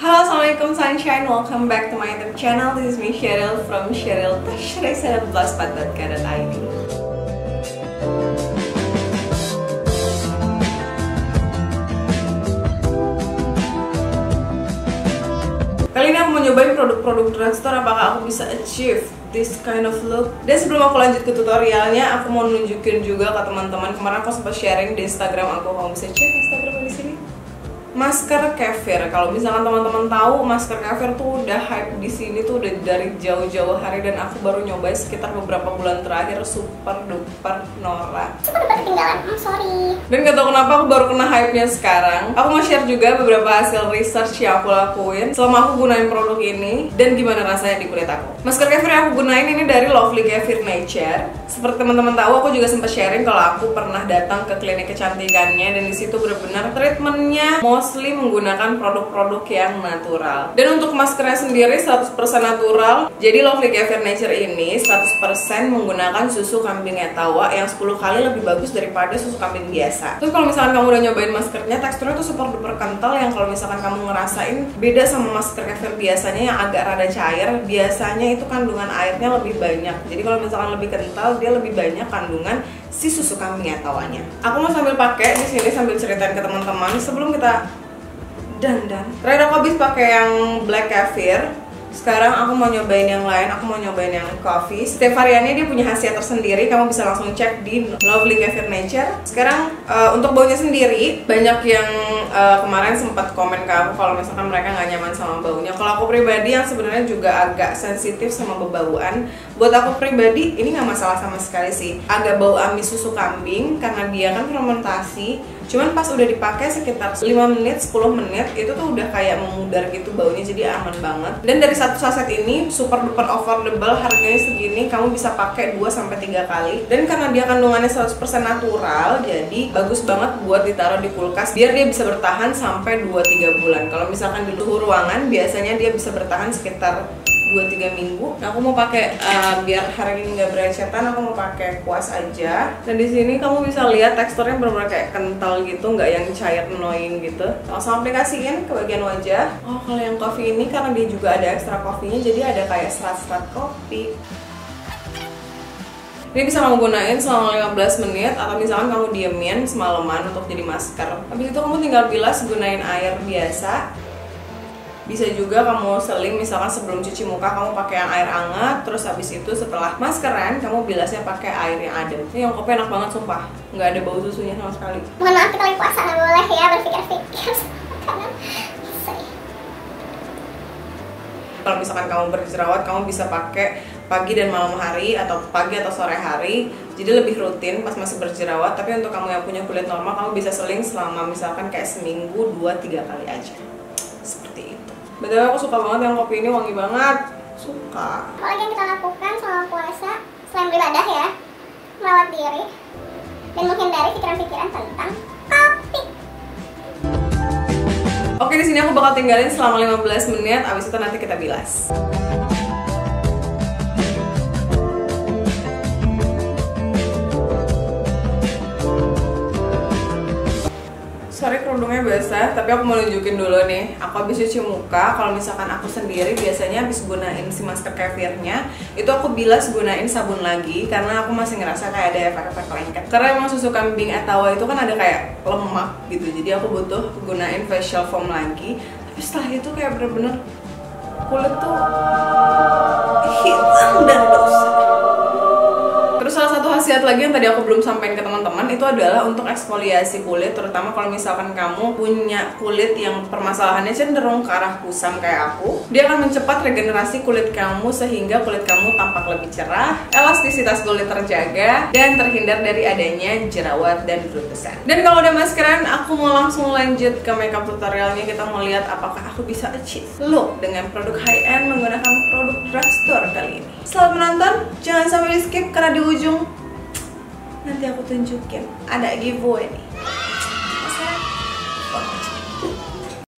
Halo, assalamualaikum sunshine, welcome back to my YouTube channel. This is me Cheryl from cheryl.blogspot.co.id. Kali ini aku mau nyobain produk-produk drugstore, apakah aku bisa achieve this kind of look. Dan sebelum aku lanjut ke tutorialnya, aku mau nunjukin juga ke teman-teman. Kemarin aku sempat sharing di Instagram aku, kamu bisa cek Instagram di sini. Masker Kefir. Kalau misalkan teman-teman tahu, masker Kefir tuh udah hype di sini tuh udah dari jauh-jauh hari, dan aku baru nyobain sekitar beberapa bulan terakhir. Super duper norak. Super duper ketinggalan, sorry. Dan gak tau kenapa aku baru kena hype-nya sekarang. Aku mau share juga beberapa hasil research yang aku lakuin selama aku gunain produk ini dan gimana rasanya di kulit aku. Masker Kefir yang aku gunain ini dari Lovely Kefir Nature. Seperti teman-teman tahu, aku juga sempat sharing kalau aku pernah datang ke klinik kecantikannya, dan di situ benar-benar treatmentnya mostly menggunakan produk-produk yang natural. Dan untuk maskernya sendiri 100% natural. Jadi Lovely Kefir Nature ini 100% menggunakan susu kambing etawa yang 10 kali lebih bagus daripada susu kambing biasa. Terus kalau misalkan kamu udah nyobain maskernya, teksturnya tuh super duper kental, yang kalau misalkan kamu ngerasain beda sama masker Kefir biasanya yang agak rada cair. Biasanya itu kandungan airnya lebih banyak. Jadi kalau misalkan lebih kental, dia lebih banyak kandungan si susu kambing etawanya. Aku mau sambil pakai di sini sambil ceritain ke teman-teman sebelum kita dandan. Terakhir aku habis pakai yang black kefir. Sekarang aku mau nyobain yang lain, aku mau nyobain yang coffee. Setiap variannya dia punya khasiat tersendiri, kamu bisa langsung cek di Lovely Kefir Nature. Sekarang untuk baunya sendiri, banyak yang kemarin sempat komen ke aku kalau misalkan mereka nggak nyaman sama baunya. Kalau aku pribadi yang sebenarnya juga agak sensitif sama bebauan, buat aku pribadi ini nggak masalah sama sekali sih. Agak bau amis susu kambing karena dia kan fermentasi. Cuman pas udah dipakai sekitar 5 menit, 10 menit itu tuh udah kayak memudar gitu baunya, jadi aman banget. Dan dari satu saset ini super duper affordable, harganya segini kamu bisa pakai 2-3 kali. Dan karena dia kandungannya 100% natural, jadi bagus banget buat ditaruh di kulkas biar dia bisa bertahan sampai 2-3 bulan. Kalau misalkan di suhu ruangan biasanya dia bisa bertahan sekitar 2-3 minggu. Nah, aku mau pakai biar hari ini nggak berecetan, aku mau pakai kuas aja. Dan di sini kamu bisa lihat teksturnya benar-benar kayak kental gitu, nggak yang cair annoying gitu. Langsung aplikasiin ke bagian wajah. Oh, kalau yang coffee ini karena dia juga ada ekstra kopinya, jadi ada kayak serat-serat kopi. Ini bisa kamu gunain selama 15 menit atau misalkan kamu diemin semalaman untuk jadi masker. Habis itu kamu tinggal bilas gunain air biasa. Bisa juga kamu seling, misalkan sebelum cuci muka kamu pakai yang air hangat, terus habis itu setelah maskeran kamu bilasnya pakai air yang adem. Ini yang kopi enak banget sumpah, nggak ada bau susunya sama sekali. Mohon maaf kita lagi puasa, nggak boleh ya berpikir-pikir karena kalau misalkan kamu berjerawat, kamu bisa pakai pagi dan malam hari atau pagi atau sore hari, jadi lebih rutin pas masih berjerawat. Tapi untuk kamu yang punya kulit normal, kamu bisa seling selama misalkan kayak seminggu 2-3 kali aja. Seperti itu. Betul, aku suka banget yang kopi ini, wangi banget. Suka. apalagi yang kita lakukan selama puasa selain beribadah ya, merawat diri dan menghindari pikiran-pikiran tentang kopi. Oke, di sini aku bakal tinggalin selama 15 menit, abis itu nanti kita bilas. Sorry kerudungnya basah, tapi aku mau nunjukin dulu nih. Aku habis cuci muka, kalau misalkan aku sendiri biasanya habis gunain si masker kefirnya, itu aku bilas gunain sabun lagi, karena aku masih ngerasa kayak ada efek-efek lengket. Karena emang susu kambing etawa itu kan ada kayak lemak gitu, jadi aku butuh gunain facial foam lagi. Tapi setelah itu kayak bener-bener kulit tuh hilang dan dosa. Terus salah satu khasiat lagi yang tadi aku belum sampaikan ke teman-teman itu adalah untuk eksfoliasi kulit, terutama kalau misalkan kamu punya kulit yang permasalahannya cenderung ke arah kusam kayak aku. Dia akan mencepat regenerasi kulit kamu sehingga kulit kamu tampak lebih cerah, elastisitas kulit terjaga, dan terhindar dari adanya jerawat dan beruntusan. Dan kalau udah maskeran, aku mau langsung lanjut ke makeup tutorialnya. Kita mau lihat apakah aku bisa achieve look dengan produk high end menggunakan produk drugstore kali ini. Selamat menonton, jangan sampai di skip karena di ujung nanti aku tunjukin ada giveaway nih.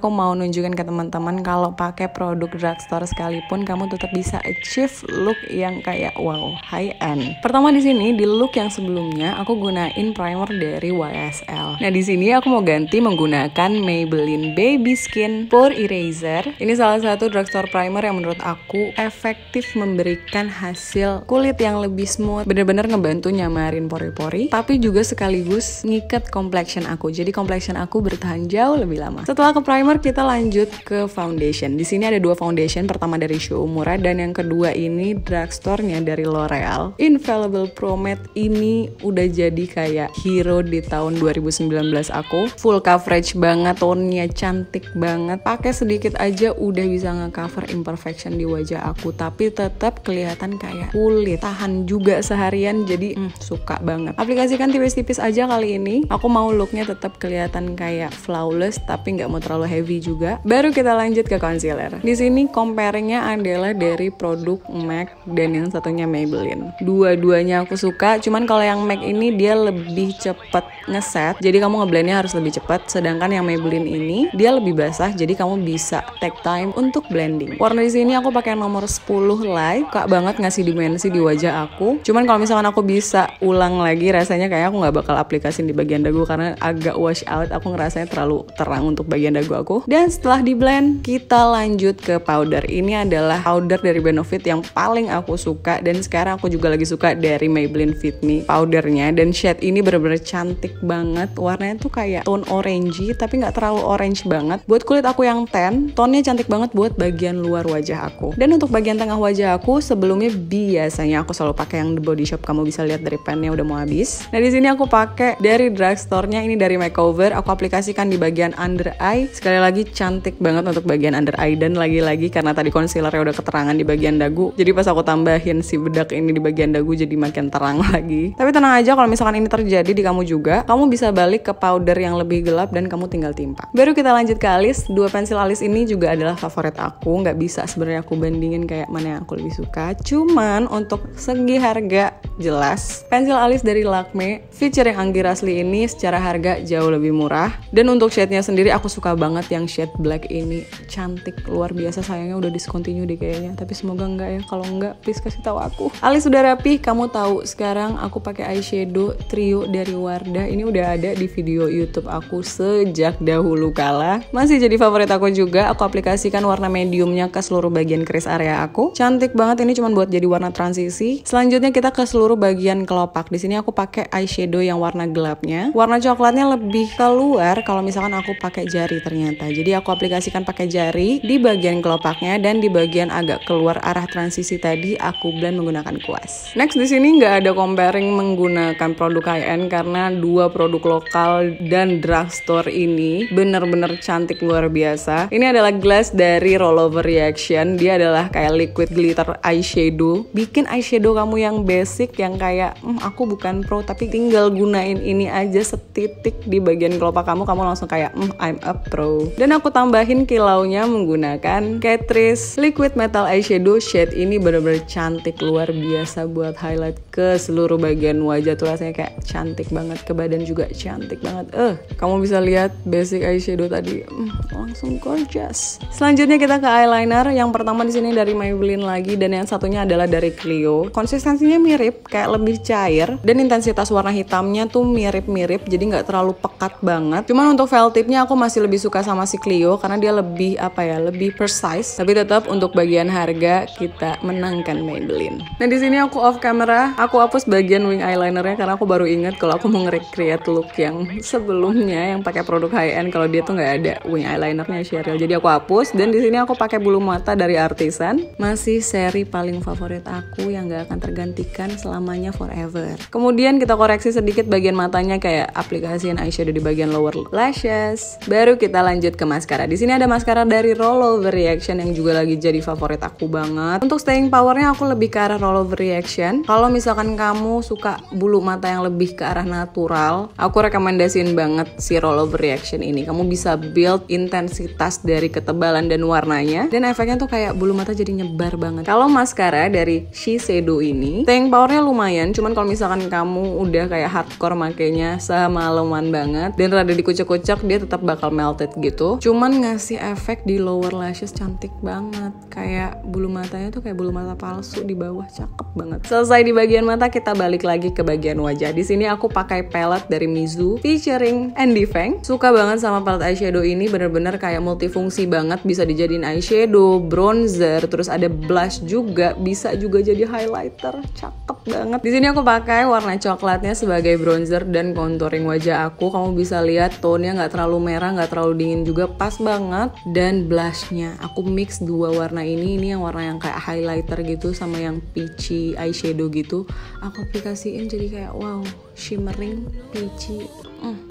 Aku mau nunjukin ke teman-teman kalau pakai produk drugstore sekalipun kamu tetap bisa achieve look yang kayak wow, high end. Pertama di sini di look yang sebelumnya aku gunain primer dari YSL. Nah di sini aku mau ganti menggunakan Maybelline Baby Skin Pore Eraser. Ini salah satu drugstore primer yang menurut aku efektif memberikan hasil kulit yang lebih smooth, bener-bener ngebantu nyamarin pori-pori, tapi juga sekaligus ngikat complexion aku. Jadi complexion aku bertahan jauh lebih lama. Setelah ke primer, kita lanjut ke foundation. Di sini ada 2 foundation, pertama dari Shu Uemura dan yang kedua ini drugstore-nya dari L'Oreal. Infallible Pro Matte ini udah jadi kayak hero di tahun 2019 aku. Full coverage banget, tone-nya cantik banget. Pakai sedikit aja udah bisa nge-cover imperfection di wajah aku, tapi tetap kelihatan kayak kulit. Tahan juga seharian, jadi suka banget. Aplikasikan tipis-tipis aja kali ini. Aku mau looknya tetap kelihatan kayak flawless, tapi nggak mau terlalu heavy juga. Baru kita lanjut ke concealer. Di sini comparingnya adalah dari produk MAC dan yang satunya Maybelline. Dua-duanya aku suka, cuman kalau yang MAC ini dia lebih cepet ngeset, jadi kamu ngeblendnya harus lebih cepat. Sedangkan yang Maybelline ini dia lebih basah, jadi kamu bisa take time untuk blending. Warna di sini aku pakai nomor 10 Light, suka banget ngasih dimensi di wajah aku. Cuman kalau misalkan aku bisa ulang lagi, rasanya kayak aku nggak bakal aplikasiin di bagian dagu karena agak wash out. Aku ngerasanya terlalu terang untuk bagian dagu aku. Dan setelah di blend, kita lanjut ke powder. Ini adalah powder dari Benefit yang paling aku suka, dan sekarang aku juga lagi suka dari Maybelline Fit Me powdernya. Dan shade ini bener-bener cantik banget. Warnanya tuh kayak tone orangey tapi nggak terlalu orange banget. Buat kulit aku yang tan, tonnya cantik banget buat bagian luar wajah aku. Dan untuk bagian tengah wajah aku, sebelumnya biasanya aku selalu pakai yang The Body Shop. Kamu bisa lihat dari pennya udah mau habis. Nah di sini aku pakai dari drugstore-nya, ini dari Makeover. Aku aplikasikan di bagian under eye. Sekali lagi cantik banget untuk bagian under eye, dan lagi-lagi karena tadi concealernya udah keterangan di bagian dagu, jadi pas aku tambahin si bedak ini di bagian dagu jadi makin terang lagi. Tapi tenang aja, kalau misalkan ini terjadi di kamu juga, kamu bisa balik ke powder yang lebih gelap dan kamu tinggal timpa. Baru kita lanjut ke alis. 2 pensil alis ini juga adalah favorit aku. Nggak bisa sebenarnya aku bandingin kayak mana yang aku lebih suka. Cuman untuk segi harga jelas pensil alis dari Lakme featuring Anggi Rasli ini secara harga jauh lebih murah. Dan untuk shade-nya sendiri aku suka banget yang shade black ini, cantik luar biasa. Sayangnya udah discontinue deh kayaknya, tapi semoga enggak ya. Kalau enggak please kasih tahu aku. Alis udah rapih, kamu tahu sekarang aku pakai eyeshadow trio dari Wardah. Ini udah ada di video YouTube aku sejak dahulu kala, masih jadi favorit aku juga. Aku aplikasikan warna mediumnya ke seluruh bagian crease area aku. Cantik banget, ini cuma buat jadi warna transisi. Selanjutnya kita ke seluruh bagian kelopak. Di sini aku pakai eyeshadow yang warna gelapnya. Warna coklatnya lebih keluar kalau misalkan aku pakai jari ternyata. Jadi aku aplikasikan pakai jari di bagian kelopaknya, dan di bagian agak keluar arah transisi tadi aku blend menggunakan kuas. Next di sini nggak ada comparing menggunakan produk high-end karena 2 produk lokal dan drugstore ini bener-bener cantik luar biasa. Ini adalah glass dari Rollover Reaction. Dia adalah kayak liquid glitter eyeshadow. Bikin eyeshadow kamu yang basic, yang kayak aku bukan pro tapi tinggal gunain ini aja setitik di bagian kelopak kamu langsung kayak I'm a pro. Dan aku tambahin kilaunya menggunakan Catrice Liquid Metal Eyeshadow. Shade ini bener-bener cantik luar biasa buat highlight ke seluruh bagian wajah tuh, rasanya kayak cantik banget, ke badan juga cantik banget. Kamu bisa lihat basic eyeshadow tadi langsung gorgeous. Selanjutnya kita ke eyeliner. Yang pertama di sini dari Maybelline lagi, dan yang satunya adalah dari Clio. Konsistensinya mirip, kayak lebih cair, dan intensitas warna hitamnya tuh mirip-mirip, jadi nggak terlalu pekat banget. Cuman untuk felt tipnya aku masih lebih suka sama si Clio karena dia lebih lebih precise. Tapi tetap untuk bagian harga kita menangkan Maybelline. Nah di sini aku off camera, aku hapus bagian wing eyelinernya karena aku baru ingat kalau aku mau nge-recreate look yang sebelumnya yang pakai produk high end, kalau dia tuh nggak ada wing eyelinernya Cheryl. Jadi aku hapus, dan di sini aku pakai bulu mata dari Artisan. Masih seri paling favorit aku yang nggak akan tergantikan selamanya, forever. Kemudian kita koreksi sedikit bagian matanya, kayak aplikasiin eyeshadow di bagian lower lashes. Baru kita lanjut ke maskara. Di sini ada maskara dari Rollover Reaction yang juga lagi jadi favorit aku banget. Untuk staying powernya aku lebih ke arah Rollover Reaction. Kalau misalkan kamu suka bulu mata yang lebih ke arah natural, aku rekomendasiin banget si Rollover Reaction ini. Kamu bisa build intensitas dari ketebalan dan warnanya, dan efeknya tuh kayak bulu mata jadi nyebar banget. Kalau maskara dari Shiseido ini, staying powernya lumayan. Cuman kalau misalkan kamu udah kayak hardcore makainya semalaman banget dan rada dikucek-kucek, dia tetap bakal melted gitu. gitu, cuman ngasih efek di lower lashes cantik banget. Kayak bulu matanya tuh kayak bulu mata palsu di bawah, cakep banget. Selesai di bagian mata, kita balik lagi ke bagian wajah. Di sini aku pakai palette dari Mizu featuring Andy Feng. Suka banget sama palette eyeshadow ini, bener-bener kayak multifungsi banget, bisa dijadiin eyeshadow, bronzer, terus ada blush juga, bisa juga jadi highlighter, cakep banget. Di sini aku pakai warna coklatnya sebagai bronzer dan contouring wajah aku. Kamu bisa lihat tone-nya nggak terlalu merah, nggak terlalu dingin juga, pas banget. Dan blushnya aku mix dua warna ini yang warna yang kayak highlighter gitu sama yang peachy eyeshadow gitu. Aku aplikasiin jadi kayak wow, shimmering, peachy.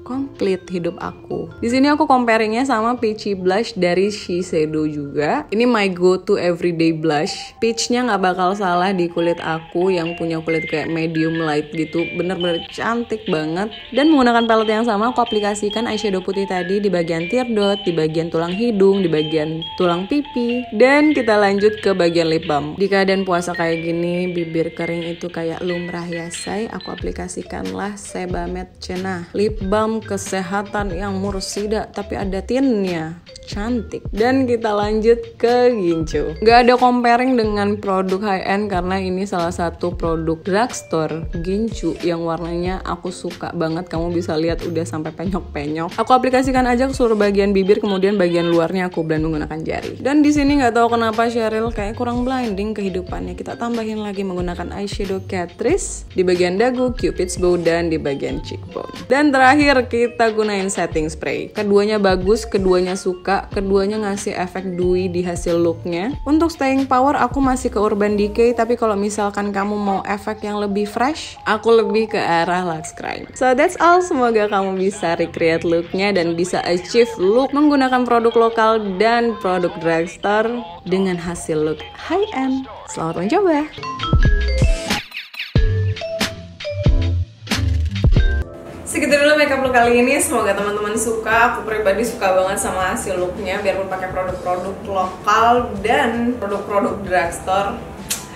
Komplit hidup aku. Di sini aku comparingnya sama peachy blush dari Shiseido juga. Ini my go to everyday blush. Peachnya nggak bakal salah di kulit aku yang punya kulit kayak medium light gitu. Bener-bener cantik banget. Dan menggunakan palette yang sama, aku aplikasikan eyeshadow putih tadi di bagian tear dot, di bagian tulang hidung, di bagian tulang pipi. Dan kita lanjut ke bagian lip balm. Di keadaan puasa kayak gini, bibir kering itu kayak lumrah ya say. Aku aplikasikanlah Sebamed Cena lip balm kesehatan yang mursida tapi ada tinnya, cantik. Dan kita lanjut ke Gincu. Gak ada comparing dengan produk high end karena ini salah satu produk drugstore Gincu yang warnanya aku suka banget. Kamu bisa lihat udah sampai penyok-penyok. Aku aplikasikan aja ke seluruh bagian bibir, kemudian bagian luarnya aku blend menggunakan jari. Dan di sini nggak tahu kenapa Cheryl kayak kurang blinding kehidupannya. Kita tambahin lagi menggunakan eyeshadow Catrice di bagian dagu, Cupid's bow, dan di bagian cheekbone. Dan terakhir kita gunain setting spray. Keduanya bagus, keduanya suka, keduanya ngasih efek dewy di hasil looknya. Untuk staying power aku masih ke Urban Decay, tapi kalau misalkan kamu mau efek yang lebih fresh, aku lebih ke arah Luxe Crime. So that's all, semoga kamu bisa recreate looknya dan bisa achieve look menggunakan produk lokal dan produk drugstore dengan hasil look high end. Selamat mencoba! Segitu dulu makeup look kali ini, semoga teman-teman suka. Aku pribadi suka banget sama hasil looknya, biarpun pakai produk-produk lokal dan produk-produk drugstore,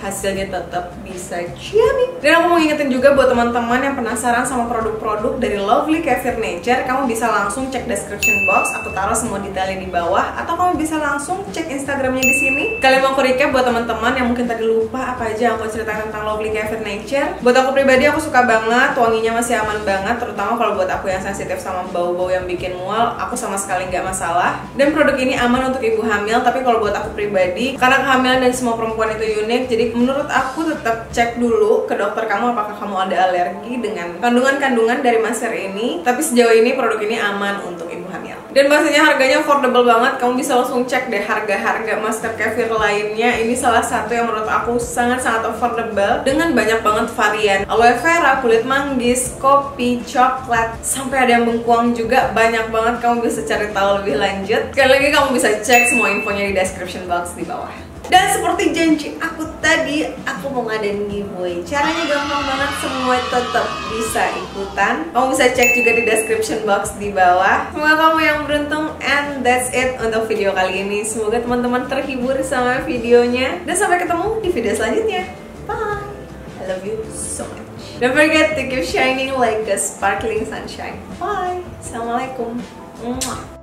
hasilnya tetap bisa ciamik. Dan aku mau ingetin juga buat teman-teman yang penasaran sama produk-produk dari Lovely Kefir Nature, kamu bisa langsung cek description box, aku taruh semua detailnya di bawah, atau kamu bisa langsung cek Instagramnya di sini. Kalian mau aku recap buat teman-teman yang mungkin tadi lupa apa aja yang aku ceritakan tentang Lovely Kefir Nature. Buat aku pribadi aku suka banget, wanginya masih aman banget, terutama kalau buat aku yang sensitif sama bau-bau yang bikin mual, aku sama sekali nggak masalah. Dan produk ini aman untuk ibu hamil, tapi kalau buat aku pribadi, karena kehamilan dan semua perempuan itu unik, jadi menurut aku tetap cek dulu ke dokter kamu apakah kamu ada alergi dengan kandungan-kandungan dari masker ini. Tapi sejauh ini produk ini aman untuk ibu hamil. Dan pastinya harganya affordable banget. Kamu bisa langsung cek deh harga-harga masker kefir lainnya. Ini salah satu yang menurut aku sangat-sangat affordable dengan banyak banget varian aloe vera, kulit manggis, kopi, coklat, sampai ada yang bengkuang juga. Banyak banget, kamu bisa cari tahu lebih lanjut. Sekali lagi kamu bisa cek semua infonya di description box di bawah. Dan seperti janji aku tadi, aku mau ngadain giveaway. Caranya gampang banget, semua tetap bisa ikutan. Kamu bisa cek juga di description box di bawah. Semoga kamu yang beruntung. And that's it untuk video kali ini. Semoga teman-teman terhibur sama videonya. Dan sampai ketemu di video selanjutnya. Bye. I love you so much. Don't forget to keep shining like a sparkling sunshine. Bye. Assalamualaikum. Mwah.